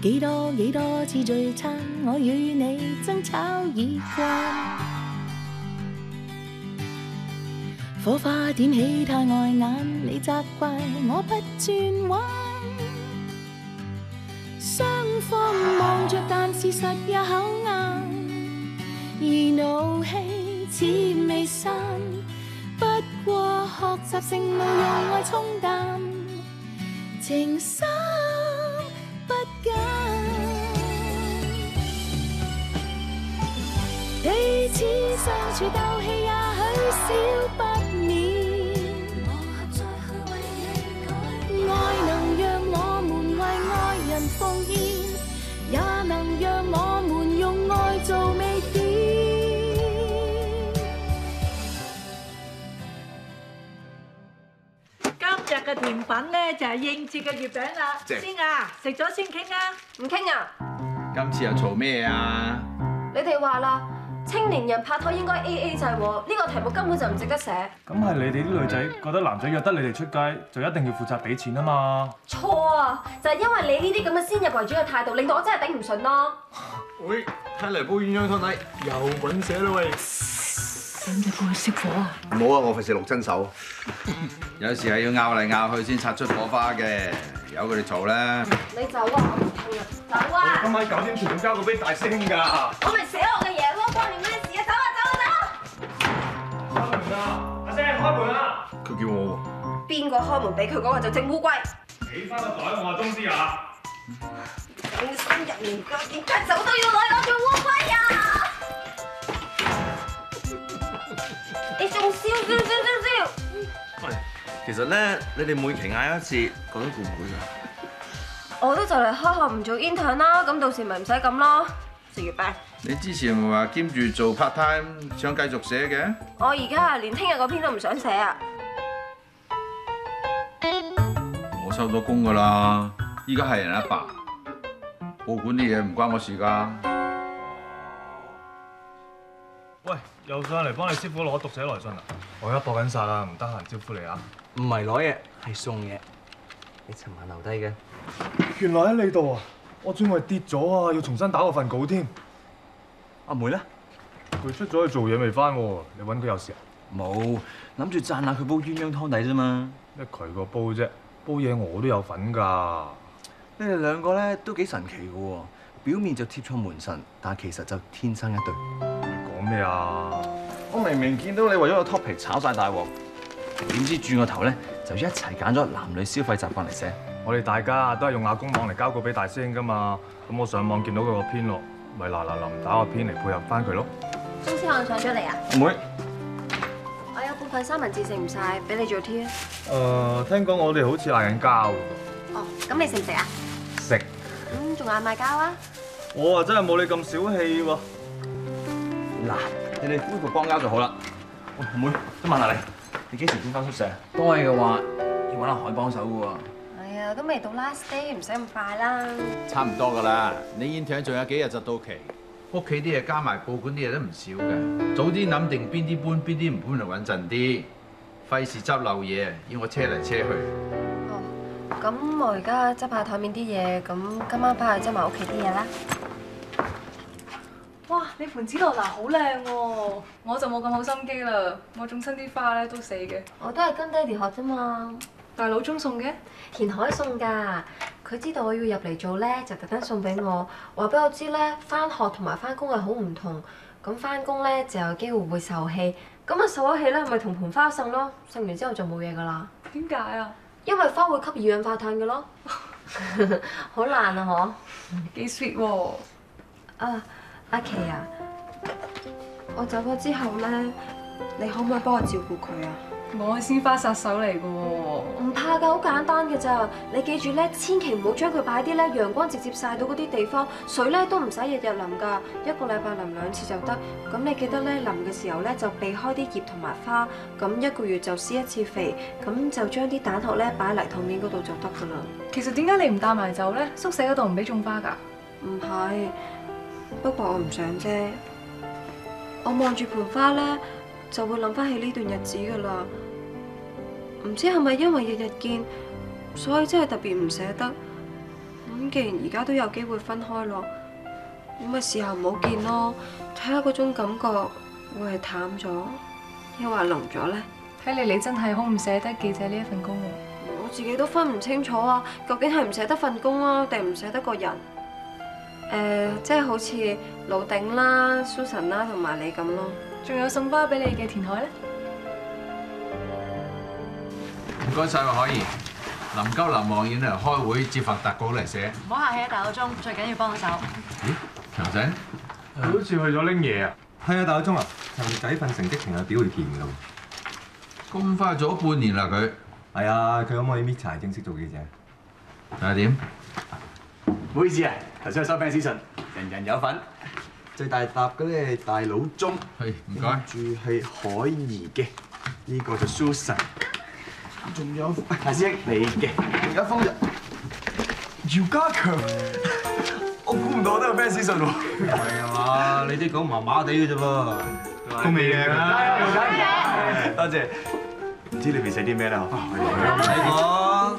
幾多次聚餐，我與你爭吵已慣。火花點起太礙眼，你責怪我不轉彎。雙方望着，但事實也口硬，而怒氣似未散。不過學習性路用愛沖淡，情深不減。彼此相處鬥氣，也許少不免。愛能讓我們為愛人奉獻，也能讓我們用愛做尾點。今日嘅甜品咧就係應節嘅月餅啦。先啊，食咗先傾啊。唔傾啊！今次又嘈咩啊？你哋話啦，青年人拍拖應該 AA 制喎，呢個題目根本就唔值得寫。咁係你哋啲女仔覺得男仔約得你哋出街就一定要負責俾錢啊嘛？錯啊！就係因為你呢啲咁嘅先入為主嘅態度，令到我真係頂唔順咯。喂，睇嚟煲鴛鴦湯底又滾瀉啦喂！使唔使過去熄火啊？唔好啊，我費事落親手。有時係要拗嚟拗去先擦出火花嘅，由佢哋嘈啦。你走啊！我唔傾啊！走啊！今晚9點全部交到俾大師兄㗎。我咪寫我嘅嘢咯，關你咩事啊？走啊！走啊！走啊！開門啊！阿聲開門啊！佢叫我邊個開門俾佢嗰個就正烏龜。俾翻個袋我話中師啊！整心入面㗎，點解走都要攞我做烏龜啊？你仲笑？喂，其實咧，你哋每期嗌一次，覺得攰唔攰㗎？我都就嚟開學唔做 intern 啦，咁到時咪唔使咁咯。食月餅。你之前咪話兼住做 part time，想繼續寫嘅？我而家連聽日嗰篇都唔想寫啊！我收咗工㗎啦，依家係人阿爸，報館啲嘢唔關我事㗎。喂，又上嚟幫你師傅攞讀寫來信啊！我而家播緊殺啦，唔得閒招呼你啊！唔係攞嘢，係送嘢。你尋晚留低嘅。原來喺你度啊！我仲以為跌咗啊，要重新打過份稿添。阿妹咧？佢出咗去做嘢未翻喎？你揾佢有事啊？冇，諗住讚下佢煲鴛鴦湯底啫嘛。咩佢個煲啫？煲嘢我都有份㗎。你哋兩個咧都幾神奇嘅喎，表面就貼錯門神，但係其實就天生一對。講咩啊？我明明見到你為咗個 topic 炒晒大鑊，點知轉個頭咧就一齊揀咗男女消費習慣嚟寫。我哋大家都係用亞公網嚟交稿俾大師兄㗎嘛。咁我上網見到佢個編落，咪嗱臨打個編嚟配合翻佢咯。中師行上咗嚟啊！阿妹，我有部分三文治食唔晒，俾你做 T 啊！聽講我哋好似嗌緊交喎。哦，咁你食唔食啊？食。仲嗌埋交啊？我啊真係冇你咁小氣喎。嗱，你哋恢復光交就好啦。喂，阿妹，都問下你幾時先翻宿舍？多嘢嘅話，要揾阿海幫手嘅喎。係啊，都未到 last day，唔使咁快啦。差唔多㗎啦，你現場仲有幾日就到期，屋企啲嘢加埋報館啲嘢都唔少嘅。早啲諗定邊啲搬，邊啲唔搬就穩陣啲，費事執漏嘢，要我車嚟車去。哦，咁我而家執下台面啲嘢，咁今晚翻去執埋屋企啲嘢啦。哇！你盤紫羅蘭好靚喎，我就冇咁好心機啦，我種親啲花咧都死嘅。我都係跟爹哋學啫嘛。大佬中送嘅？填海送㗎，佢知道我要入嚟做咧，就特登送俾我，話俾我知咧，翻學同埋翻工係好唔同。咁翻工咧就有機會會受氣，咁啊受咗氣咧，咪同盆花呻咯，呻完之後就冇嘢㗎啦。點解啊？因為花會吸二氧化碳㗎咯。好難啊，嗬？幾 sweet 喎！啊，阿琪啊，我走咗之後咧，你可唔可以幫我照顧佢啊？我係鮮花殺手嚟㗎喎。唔怕㗎，好簡單㗎咋。你記住咧，千祈唔好將佢擺啲咧陽光直接曬到嗰啲地方，水咧都唔使日日淋㗎，一個禮拜淋2次就得。咁你記得咧淋嘅時候咧就避開啲葉同埋花，咁1個月就施1次肥，咁就將啲蛋殼咧擺喺泥土面嗰度就得㗎啦。其實點解你唔帶埋走咧？宿舍嗰度唔俾種花㗎？唔係，不過我唔想啫。我望住盆花咧，就會諗翻起呢段日子㗎啦。唔知係咪因為日日見，所以真係特別唔捨得。咁既然而家都有機會分開咯，咁咪時候唔好見咯，睇下嗰種感覺會係淡咗，抑或濃咗咧？睇嚟你真係好唔捨得記者呢一份工喎。我自己都分唔清楚啊，究竟係唔捨得份工啊，定唔捨得個人？即係好似老頂啦、Susan 啦同埋你咁咯。仲有送花俾你嘅田海咧？唔該晒喎，可怡。臨急臨忙要嚟開會接份特稿嚟寫。唔好客氣啊，大個鐘，最緊要幫手。咦，強仔，好似去咗拎嘢啊！係啊，大個鐘啊，尋日仔份成績評核表會填㗎啦喎。咁快做咗半年啦佢。係啊，佢可唔可以搣柴正式做記者？睇下點？唔好意思啊，頭先去收 fans 信，人人有份。最大沓嘅咧係大佬鐘，係唔該。住係海怡嘅，呢個就 Susan。仲有大師兄你嘅，仲有一封姚家強，我估唔到我都有 fans 信喎。係啊嘛，你啲講麻麻地嘅啫噃，都未嘅。多謝。唔知裏邊寫啲咩咧？唔使講。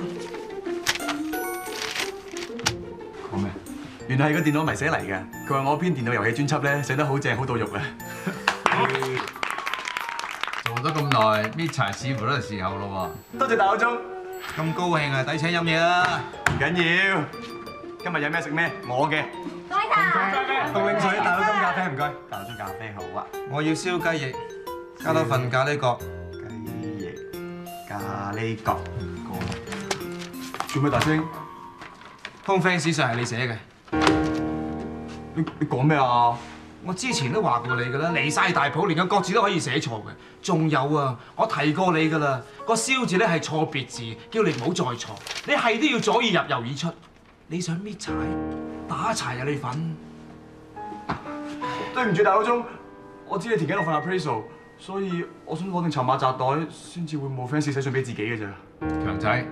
講咩？原來係個電腦迷寫嚟嘅。佢話我篇電腦遊戲專輯咧寫得好正，好到肉啊！做咗咁耐，搣柴似乎都係時候咯喎。多謝大口鐘，咁高興啊，抵請飲嘢啦！唔緊要。今日有咩食咩？我嘅。凍檸水，大佬鐘咖啡唔該。大佬鐘咖啡好啊！我要燒雞翼，加多份咖喱角。雞翼咖喱角。做咩大聲？封 fans 上係你寫嘅。你講咩啊？我之前都話過你㗎啦，離晒大譜，連個國字都可以寫錯嘅。仲有啊，我提過你㗎啦，個燒字咧係錯別字，叫你唔好再錯。你係都要左耳入右耳出。你想搣柴打柴有你份。對唔住大口鐘，我知你填緊我份 appraisal，所以我想攞定籌碼紮袋，先至會冇 fans 寫信俾自己嘅咋。強仔，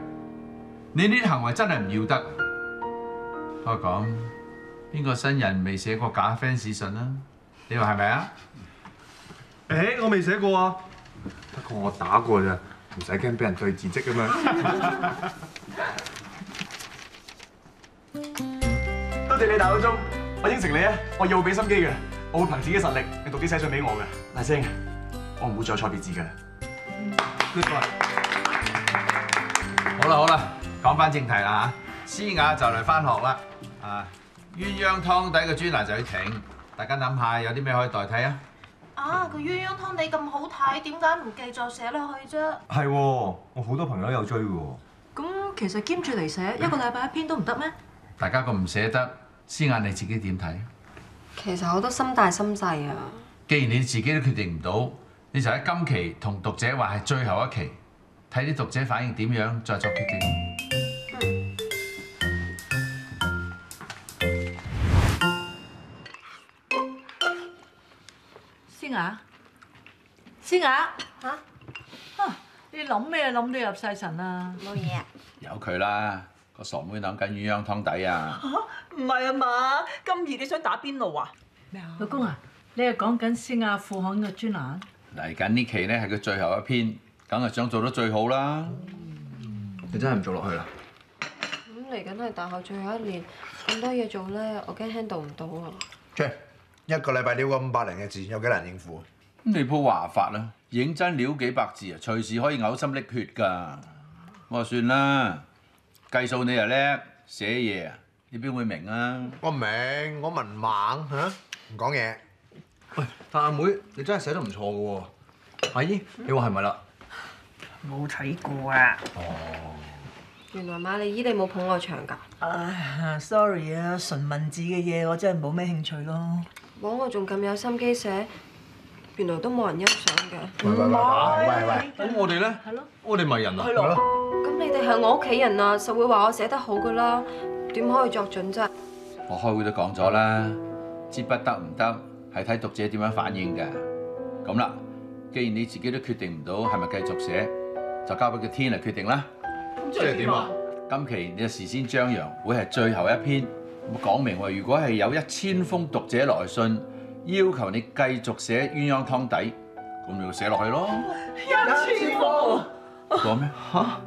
你呢啲行為真係唔要得。我講。邊個新人未寫過假 fans 信啊？你話係咪啊？誒，我未寫過啊。不過我打過咋，唔使驚俾人對字跡啊嘛。多謝你大口鐘，我應承你啊，我要俾心機嘅，我會憑自己實力令讀者寫信俾我嘅。大聲，我唔會再錯別字嘅。Good boy。好啦好啦，講翻正題啦嚇，詩雅就嚟翻學啦啊！鴛鴦湯底嘅專欄就要停，大家諗下有啲咩可以代替啊？啊，個鴛鴦湯底咁好睇，點解唔繼續寫落去啫？係喎，我好多朋友有追嘅喎。咁其實兼住嚟寫，一個禮拜一篇都唔得咩？大家咁唔捨得，詩雅你自己點睇？其實我都心大心細啊。既然你自己都決定唔到，你就喺今期同讀者話係最後一期，睇啲讀者反應點樣，再作決定。詩雅嚇你諗咩諗到入晒神啊？冇嘢啊。由佢啦，個傻妹諗緊鴛鴦湯底啊！唔係啊嘛，咁熱你想打邊爐啊？咩啊？老公啊，你係講緊詩雅副刊嘅專欄？嚟緊呢期咧係佢最後一篇，梗係想做得最好啦。你真係唔做落去啦？咁嚟緊係大學最後一年，咁多嘢做咧，我驚 handle 唔到啊。一個禮拜撩個500零嘅字，有幾難應付啊？咁你鋪話法啦，認真撩幾百字啊，隨時可以嘔心瀝血㗎。我話算啦，計數你又叻，寫嘢啊，你邊會明啊？我唔明，我文盲嚇，唔講嘢。喂，但阿妹，你真係寫得唔錯嘅喎。阿姨，你話係咪啦？冇睇過啊。原來瑪麗姨你冇捧我場㗎。唉 ，sorry 啊，純文字嘅嘢我真係冇咩興趣咯。我仲咁有心機寫，原來都冇人欣賞嘅。喂，咁我哋咧？係咯，我哋咪人啊？係咯。咁你哋係我屋企人啊，實會話我寫得好㗎啦。點可以作準啫？我開會都講咗啦，支筆得唔得係睇讀者點樣反應㗎。咁啦，既然你自己都決定唔到係咪繼續寫，就交俾個天嚟決定啦。即係點啊？今期你就事先張揚，會係最後一篇，講明話如果係有1000封讀者來信，要求你繼續寫鴛鴦湯底，咁你就寫落去咯。1000封。講咩？嚇！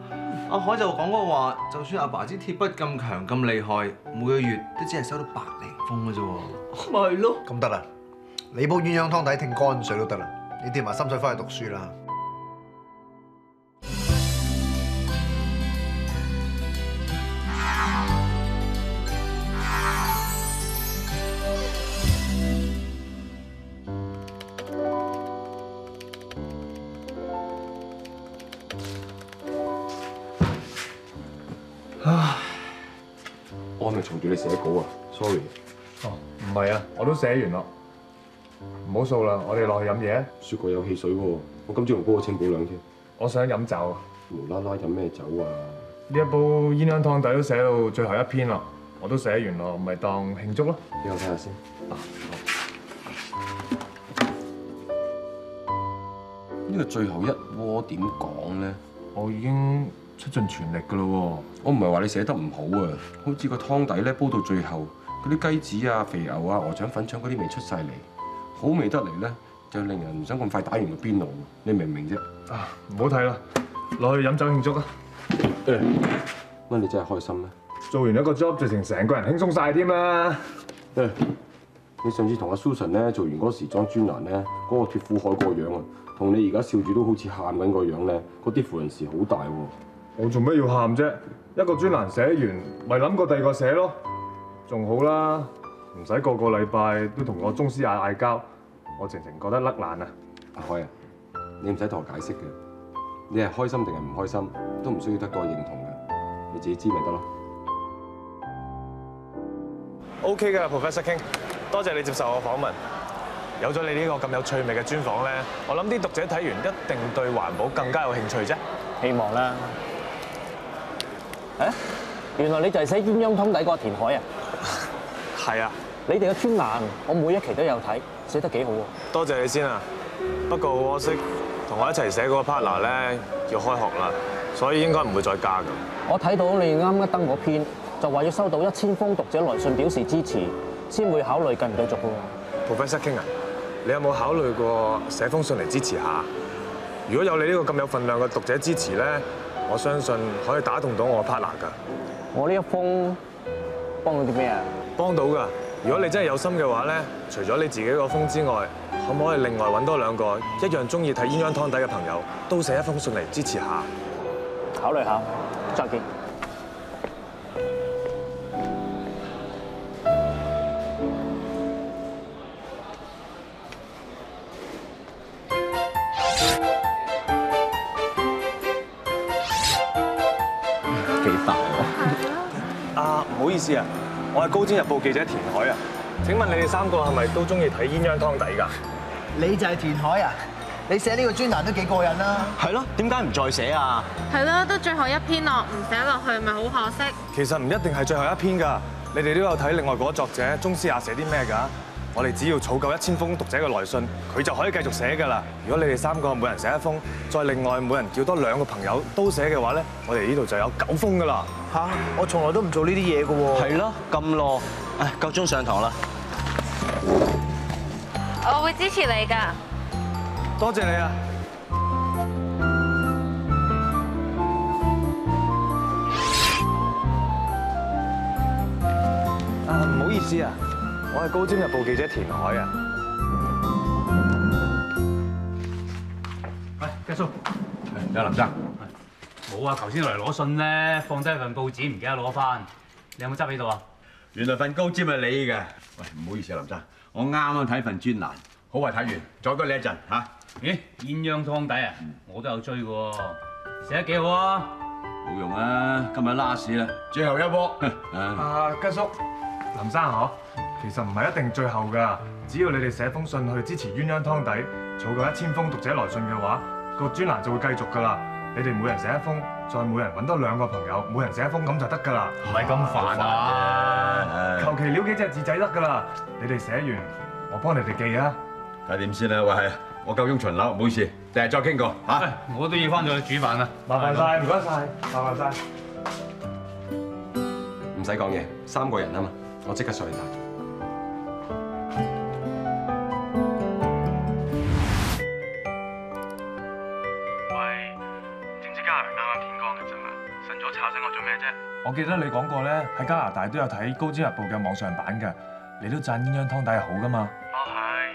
阿海就講過話，就算阿爸支鐵筆咁強咁厲害，每個月都只係收到百零封嘅啫喎。咪係咯。咁得啦，你煲鴛鴦湯底聽乾水都得啦，你掂埋心水翻去讀書啦。我係咪嘈住你寫稿啊 ？Sorry。哦，唔係啊，我都寫完咯。唔好掃啦，我哋落去飲嘢。雪櫃有汽水喎，我今朝仲煲咗清補涼添。我想飲酒。無啦啦飲咩酒啊？呢一煲鴛鴦湯底都寫到最後一篇啦，我都寫完咯，咪當慶祝咯。俾我睇下先。呢個最後一鍋點講咧？我已經出盡全力噶咯喎。我唔係話你寫得唔好啊，好似個湯底咧煲到最後，嗰啲雞子啊、肥牛啊、鵝腸、粉腸嗰啲味出晒嚟，好味得嚟咧，就令人唔想咁快打完個邊爐。你明唔明啫？啊，唔好睇啦，落去飲酒慶祝啊！乜你真係開心咩？做完一個 job 就成個人輕鬆晒添啦！你上次同阿 Susan 咧做完嗰個時裝專欄咧，嗰個脫褲海個樣啊，同你而家笑住都好似喊緊個樣咧，個difference好大喎。我做咩要喊啫？一個專欄寫完，咪諗過第二個寫咯，仲好啦，唔使個禮拜都同個宗師嗌交，我直情覺得甩爛啊！阿海啊，你唔使同我解釋嘅，你係開心定係唔開心，都唔需要得到我認同嘅，你自己知咪得咯。OK 㗎 ，Professor King， 多謝你接受我訪問。有咗你呢個咁有趣味嘅專訪咧，我諗啲讀者睇完一定對環保更加有興趣啫。希望啦。誒，原來你就係寫鴛鴦湯底嗰個田海啊？係啊。你哋嘅專欄我每一期都有睇，寫得幾好喎。多謝你先啊。不過好可惜，同我一齊寫嗰個 partner 咧要開學啦，所以應該唔會再加㗎。我睇到你啱一登嗰篇，就話要收到1000封讀者來信表示支持，先會考慮繼唔繼續㗎喎。Professor King 啊，你有冇考慮過寫封信嚟支持下？如果有你呢個咁有份量嘅讀者支持咧，我相信可以打動到我 partner 㗎。我呢一封幫到啲咩啊？幫到㗎。如果你真係有心嘅話咧，除咗你自己個封之外，可唔可以另外揾多2個一樣中意睇鴛鴦湯底嘅朋友，都寫一封信嚟支持下？考慮下，再見。唔好意思啊，我係《高天日報》記者田海啊。請問你哋3個係咪都中意睇鴛鴦湯底㗎？你就係田海啊？你寫呢個專欄都幾過癮啦。係咯，點解唔再寫啊？係咯，都最後一篇咯，唔寫落去咪好可惜。其實唔一定係最後一篇㗎，你哋都有睇另外嗰個作者鐘思亞寫啲咩㗎？我哋只要儲夠1000封讀者嘅來信，佢就可以繼續寫㗎啦。如果你哋3個每人寫1封，再另外每人叫多2個朋友都寫嘅話咧，我哋呢度就有9封㗎啦。嚇！我從來都唔做呢啲嘢㗎喎。係咯，咁囉，唉，夠鐘上堂啦。我會支持你㗎。多謝你啊！唔好意思啊，我係《高天日報》記者田海啊。喂，家叔，有林生。冇啊，頭先落嚟攞信咧，放低份報紙，唔記得攞翻。你有冇執喺度啊？原來份高尖係你嘅。喂，唔好意思啊，林生，我啱啱睇份專欄，好快睇完，再多你一陣嚇。咦，鴛鴦湯底啊，我都有追嘅喎，寫得幾好啊！冇用啊，今日 last 啦，最後一鍋。家叔，林生嗬，其實唔係一定最後㗎，只要你哋寫封信去支持鴛鴦湯底，儲夠1000封讀者來信嘅話，個專欄就會繼續㗎啦。你哋每人寫1封，再每人揾多2個朋友，每人寫1封咁就得㗎啦。唔係咁煩啊！求其撩幾隻字仔得㗎啦。你哋寫完，我幫你哋記啊。睇點先啦？喂，我夠鐘巡樓，唔好意思，第日再傾過嚇。我都要翻咗去煮飯啦。麻煩晒，唔該晒，麻煩晒。唔使講嘢，3個人啊嘛，我即刻上去打。喂，知唔知家下啱啱天光嘅啫嘛？吵醒我做咩啫？我記得你講過咧，喺加拿大都有睇《高專日報》嘅網上版㗎，你都讚鴛鴦湯底係好㗎嘛？哦係，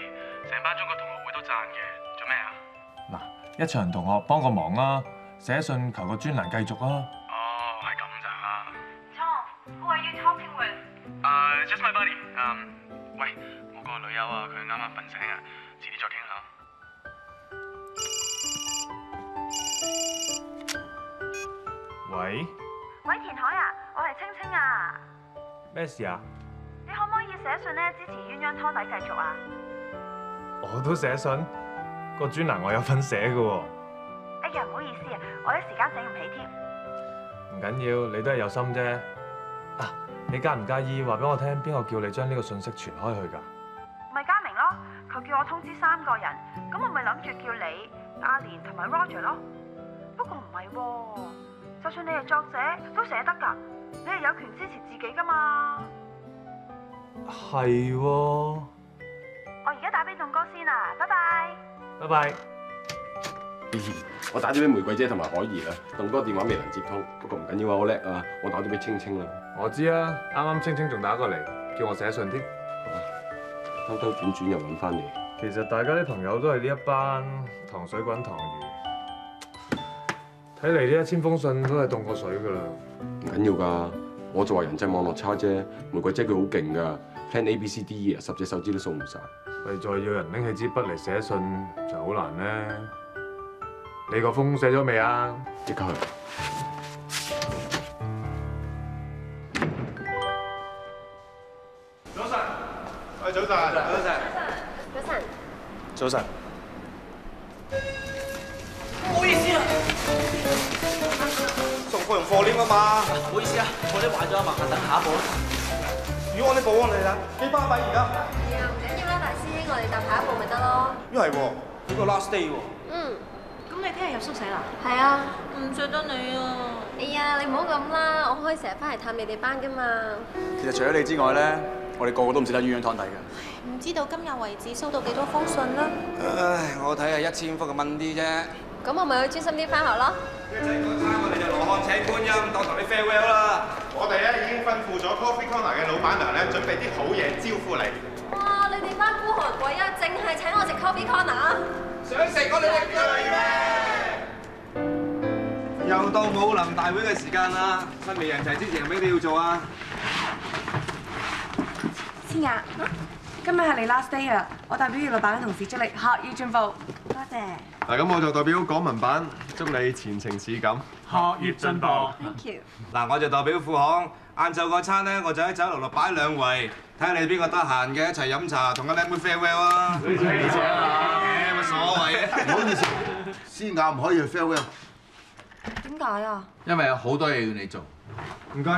成班中國同學會都讚嘅。做咩啊？嗱，一場同學幫個忙啦，寫信求個專欄繼續啊。哦，係咁咋。Tom, who are you talking with? Just my buddy. 喂，我個女友啊，佢啱啱瞓醒啊，遲啲再傾下。喂？喂，田海啊，我係青青啊。咩事啊？你可唔可以寫信咧支持鴛鴦湯底繼續啊？我都寫信，個專欄我有份寫㗎喎。哎呀，唔好意思啊，我一時間醒唔起添。唔緊要，你都係有心啫。啊，你介唔介意話俾我聽邊個叫你將呢個信息傳開去㗎？咪嘉明咯，佢叫我通知3個人，咁我咪諗住叫你、阿蓮同埋 Roger 咯。不過唔係喎，就算你係作者都寫得㗎，你係有權支持自己㗎嘛。係喎。我而家打俾棟哥先啊，拜拜。拜拜。我打咗俾玫瑰姐同埋海兒啦，棟哥電話未能接通，不過唔緊要啊，我叻啊，我打咗俾青青啦。我知啊，啱啱青青仲打過嚟，叫我寫信添。兜兜轉轉又揾翻你。其實大家啲朋友都係呢一班糖水滾糖魚，睇嚟呢1000封信都係凍過水㗎啦。唔緊要㗎，我就話人際網絡差啫。玫瑰姐佢好勁㗎 ，plan A B C D E 10隻手指都數唔晒。為再要人拎起支筆嚟寫信就好難咧。你個封寫咗未啊？即刻去。早晨，喂，早晨，早晨。早晨。唔好意思啊，送貨用貨 lift 啊嘛。唔好意思啊，貨 lift 壞咗啊，麻煩等下一步啦。如果我哋保安嚟啦，幾巴閉而家？係啊，唔緊要啦，大師兄，我哋搭下一步咪得咯。因為喎，呢個 last day 喎。嗯。咁你聽日入宿舍啦？係啊。唔捨得你啊！哎呀，你唔好咁啦，我可以成日翻嚟探你哋班噶嘛。其實除咗你之外咧，我哋個個都唔捨得鴛鴦湯底㗎。唔知道今日為止收到幾多封信啦？唉，我睇係1000封嘅蚊啲啫。咁我咪去專心啲翻學咯。一陣嗰餐我哋就羅漢請觀音，當同你 farewell 啦。我哋咧已經吩咐咗 Coffee Corner 嘅老闆娘咧，準備啲好嘢招呼你。哇！你哋班孤寒鬼啊，淨係請我食 Coffee Corner。想食我哋食咗你咩？又到武林大會嘅時間啦！新美人齊之前有咩都要做啊？千雅，今日係你 last day 啦，我代表葉老闆嘅同事祝你學業進步。多謝。嗱，咁我就代表港文版祝你前程似錦，學業進步。Thank you。嗱，我就代表副行，晏晝嗰餐咧，我就喺酒樓度擺2圍，睇下你邊個得閒嘅一齊飲茶，同個靚妹 farewell 啊！你請啊！乜所謂啊？唔好意思，思雅唔可以去 farewell。點解啊？因為有好多嘢要你做。唔該。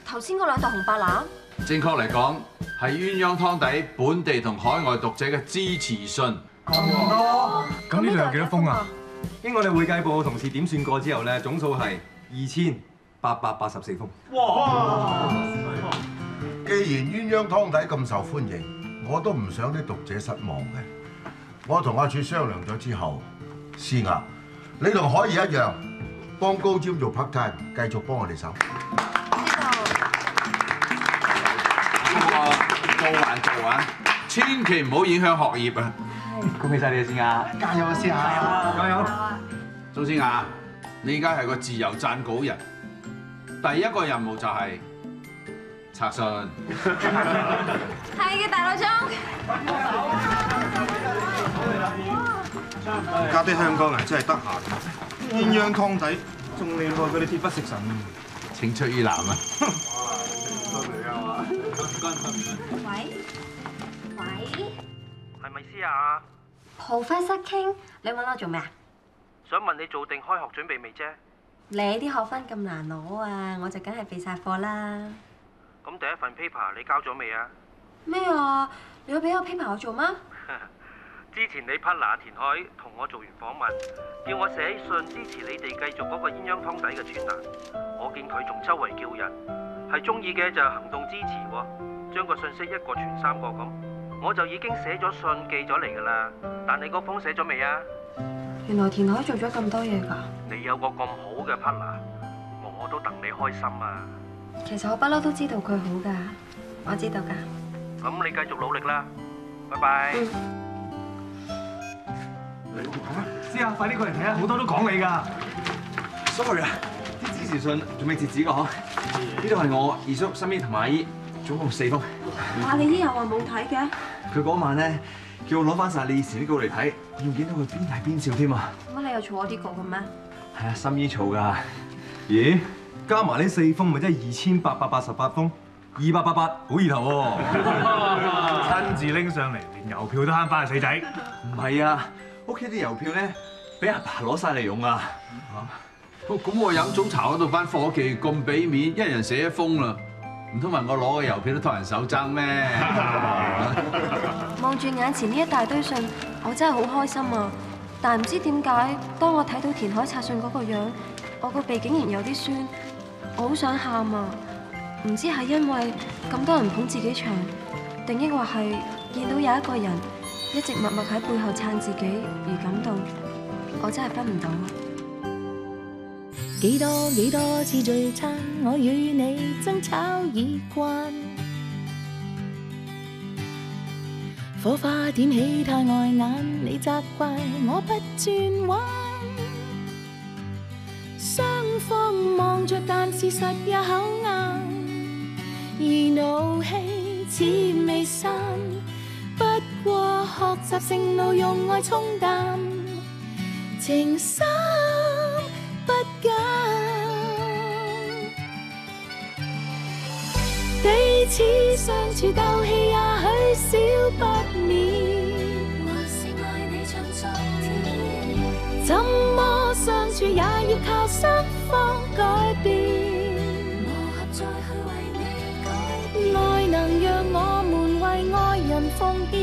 頭先嗰2袋紅白藍。正確嚟講，係鴛鴦湯底本地同海外讀者嘅支持信。咁多？咁呢度有幾多封啊？經我哋會計部同事點算過之後咧，總數係2884封。哇！既然鴛鴦湯底咁受歡迎，我都唔想啲讀者失望嘅。我同阿柱商量咗之後，思雅，你同海兒一樣，幫高尖做 part time，繼續幫我哋手。做還做啊，千祈唔好影響學業啊！恭喜晒你啊，思雅！加油啊，思雅！加油！蘇思雅，你而家係個自由撰稿人，第一個任務就係拆信。係嘅，大老鐘。而家啲香港人真係得閒，鴛鴦湯底仲厲害過你鐵筆食神。青出於藍啊！喂？係咪思雅 Professor King， 你揾我做咩啊？想問你做定開學準備未啫？你啲學分咁難攞啊，我就梗係備晒課啦。咁第一份 paper 你交咗未啊？咩啊？你要俾個 paper 我做嗎？之前你 partner 田海同我做完訪問，叫我寫信支持你哋繼續嗰個鴛鴦湯底嘅專欄。我見佢仲周圍叫人，係中意嘅就行動支持喎，將個信息1個傳3個咁。我就已經寫咗信寄咗嚟㗎啦，但你嗰封寫咗未啊？原來填海做咗咁多嘢㗎。你有個咁好嘅 partner，我都戥你開心啊！其實我不嬲都知道佢好㗎，我知道㗎。咁你繼續努力啦，拜拜。師兄，快啲過嚟睇下，好多都講你㗎。Sorry 啊，啲支持信仲未截止㗎嗬。呢度係我二叔、新姨同埋阿姨，總共4封。你姨又話冇睇嘅？佢嗰晚咧叫我攞翻曬你以前啲稿嚟睇，仲見到佢邊睇邊笑添啊！乜你有儲我啲稿嘅咩？係啊，新姨儲㗎。咦？加埋呢4封，咪真係2888封，2888，好意頭喎！親自拎上嚟，連郵票都慳翻，死仔！唔係啊，屋企啲郵票咧，俾阿爸攞曬嚟用啊！咁我飲早茶嗰度班伙計咁俾面，一人寫1封啦，唔通問我攞個郵票都拖人手踭咩？望住眼前呢一大堆信，我真係好開心啊！但唔知點解，當我睇到填海拆信嗰個樣，我個鼻竟然有啲酸，我好想喊啊！唔知係因為咁多人捧自己場，定抑或係見到有一個人一直默默喺背後撐自己而感動，我真係分唔到啊！幾多次聚餐，我與你爭吵已慣，火花點起太礙眼，你責怪我不轉彎，雙方望着，但事實也口硬，而怒氣似未散，不過學習性怒用愛沖淡，情深不減，彼此相處鬥氣也許少不免，還是愛你像昨天，怎麼相處也要靠雙方改變，磨合再去為你改變，愛能讓我們為愛人奉獻。